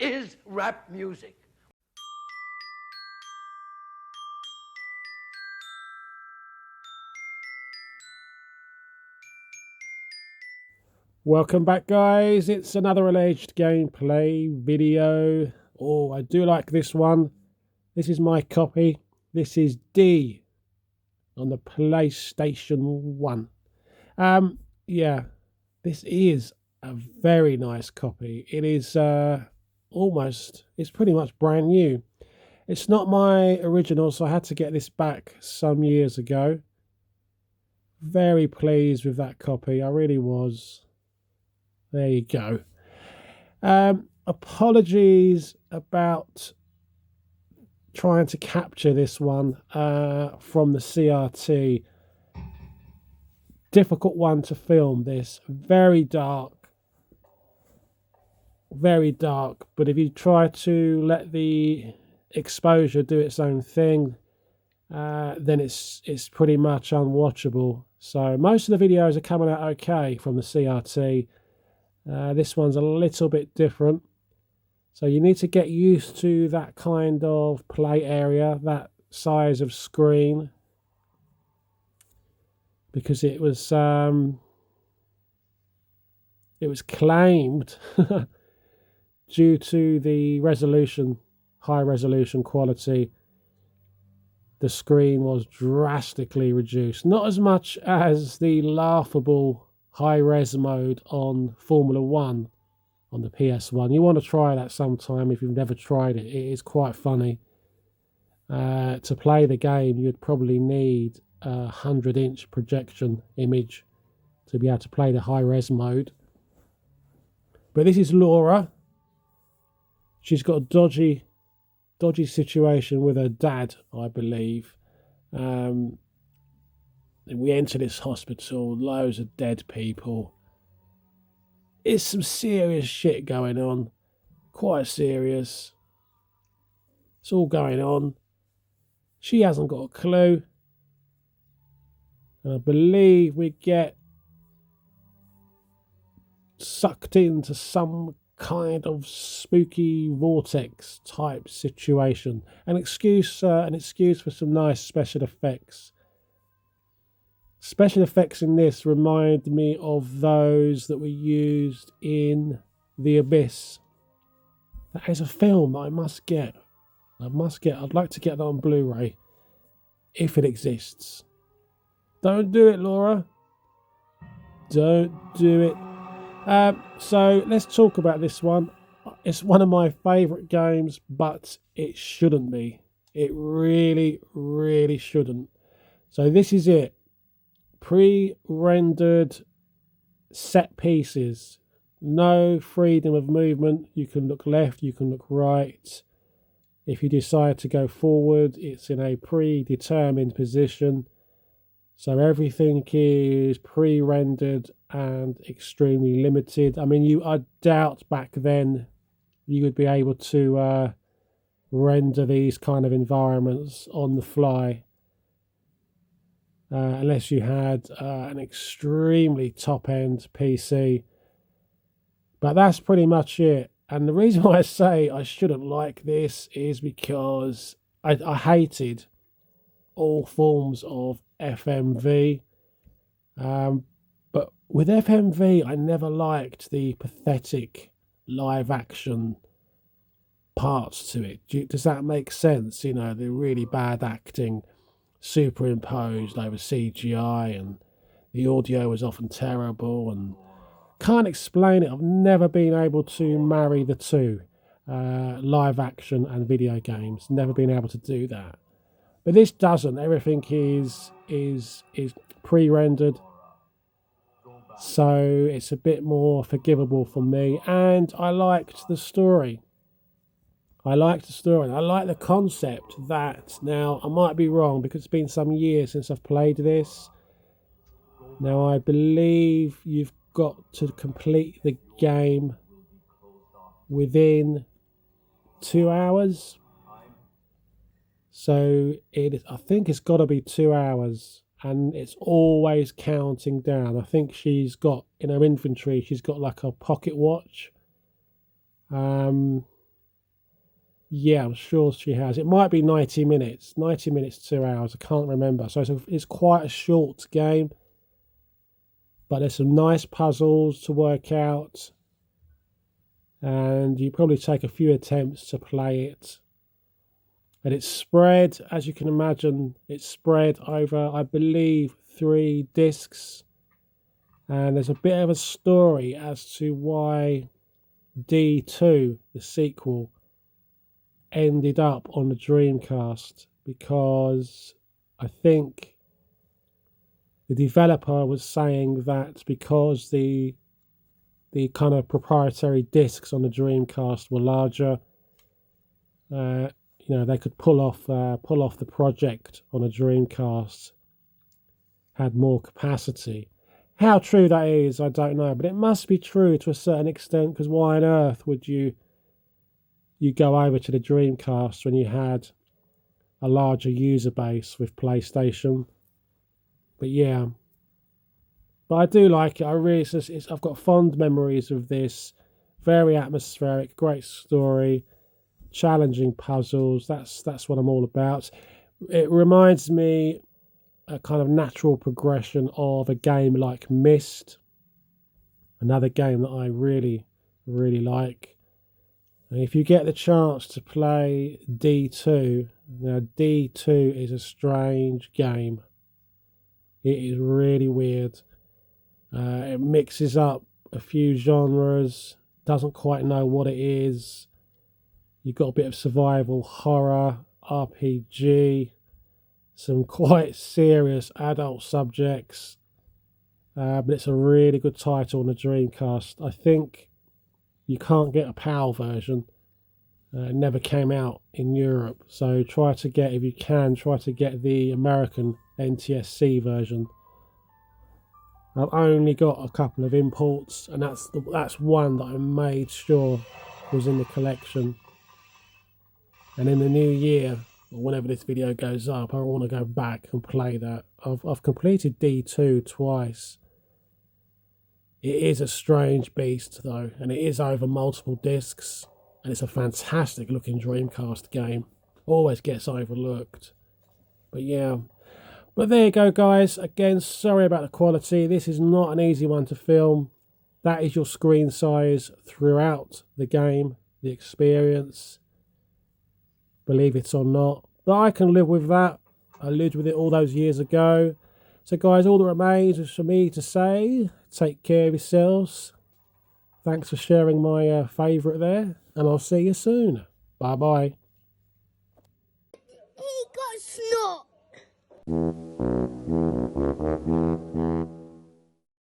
is rap music. Welcome back, guys. It's another alleged gameplay video. Oh, I do like this one. This is my copy. This is D on the PlayStation 1. Yeah, this is a very nice copy. It is it's pretty much brand new. It's not my original, so I had to get this back some years ago. Very pleased with that copy. I really was. There you go. Apologies about trying to capture this one from the CRT. Difficult one to film this. Very dark. Very dark. But if you try to let the exposure do its own thing, then it's pretty much unwatchable. So most of the videos are coming out okay from the CRT. This one's a little bit different. So you need to get used to that kind of play area, that size of screen, because it was claimed due to the resolution, high resolution quality, the screen was drastically reduced. Not as much as the laughable high-res mode on Formula 1 on the PS1. You want to try that sometime if you've never tried it. It is quite funny. To play the game, you'd probably need a 100-inch projection image to be able to play the high-res mode. But this is Laura. She's got a dodgy situation with her dad, I believe. We enter this hospital, loads of dead people. It's some serious shit going on. Quite serious. It's all going on. She hasn't got a clue. And I believe we get sucked into some kind of spooky vortex type situation. An excuse for some nice special effects. Special effects in this remind me of those that were used in The Abyss. That is a film that I must get. I'd like to get that on Blu-ray, if it exists. Don't do it, Laura. Don't do it. So let's talk about this one. It's one of my favourite games, but it shouldn't be. It really, really shouldn't. So this is it. Pre-rendered set pieces. No freedom of movement. You can look left, you can look right. If you decide to go forward, it's in a predetermined position. So everything is pre-rendered and extremely limited. I mean, I doubt back then you would be able to render these kind of environments on the fly. Unless you had an extremely top-end PC. But that's pretty much it. And the reason why I say I shouldn't like this is because I hated all forms of FMV. But with FMV, I never liked the pathetic live-action parts to it. Does that make sense? You know, the really bad acting superimposed over CGI, and the audio was often terrible, and can't explain it. I've never been able to marry the two, live action and video games. Never been able to do that. But this doesn't. Everything is pre-rendered, so it's a bit more forgivable for me. And I liked the story. I like the concept that, now I might be wrong because it's been some years since I've played this. Now I believe you've got to complete the game within 2 hours. So I think it's got to be 2 hours, and it's always counting down. I think she's got in her inventory, she's got like a pocket watch. Yeah, I'm sure she has. It might be 90 minutes, 90 minutes, 2 hours. I can't remember. So it's quite a short game, but there's some nice puzzles to work out, and you probably take a few attempts to play it. And it's spread, as you can imagine, it's spread over, I believe, 3 discs. And there's a bit of a story as to why D2, the sequel, ended up on the Dreamcast, because I think the developer was saying that because the kind of proprietary discs on the Dreamcast were larger, they could pull off the project on a Dreamcast, had more capacity. How true that is, I don't know, but it must be true to a certain extent, because why on earth would you go over to the Dreamcast when you had a larger user base with PlayStation? But yeah, but I do like it. I really, I've got fond memories of this. Very atmospheric, great story, challenging puzzles. That's what I'm all about. It reminds me a kind of natural progression of a game like Myst, another game that I really, really like. And if you get the chance to play D2, now D2 is a strange game. It is really weird. It mixes up a few genres, doesn't quite know what it is. You've got a bit of survival horror, RPG, some quite serious adult subjects. But it's a really good title on the Dreamcast. I think you can't get a PAL version. It never came out in Europe. So if you can, try to get the American NTSC version. I've only got a couple of imports, and that's one that I made sure was in the collection. And in the new year, or whenever this video goes up, I want to go back and play that. I've completed D2 twice. It is a strange beast though, and it is over multiple discs, and it's a fantastic looking Dreamcast game. Always gets overlooked. But yeah. But there you go, guys. Again, sorry about the quality. This is not an easy one to film. That is your screen size throughout the game, the experience, believe it or not. But I can live with that. I lived with it all those years ago. So, guys, all that remains is for me to say, take care of yourselves. Thanks for sharing my favourite there, and I'll see you soon. Bye-bye. He got snot.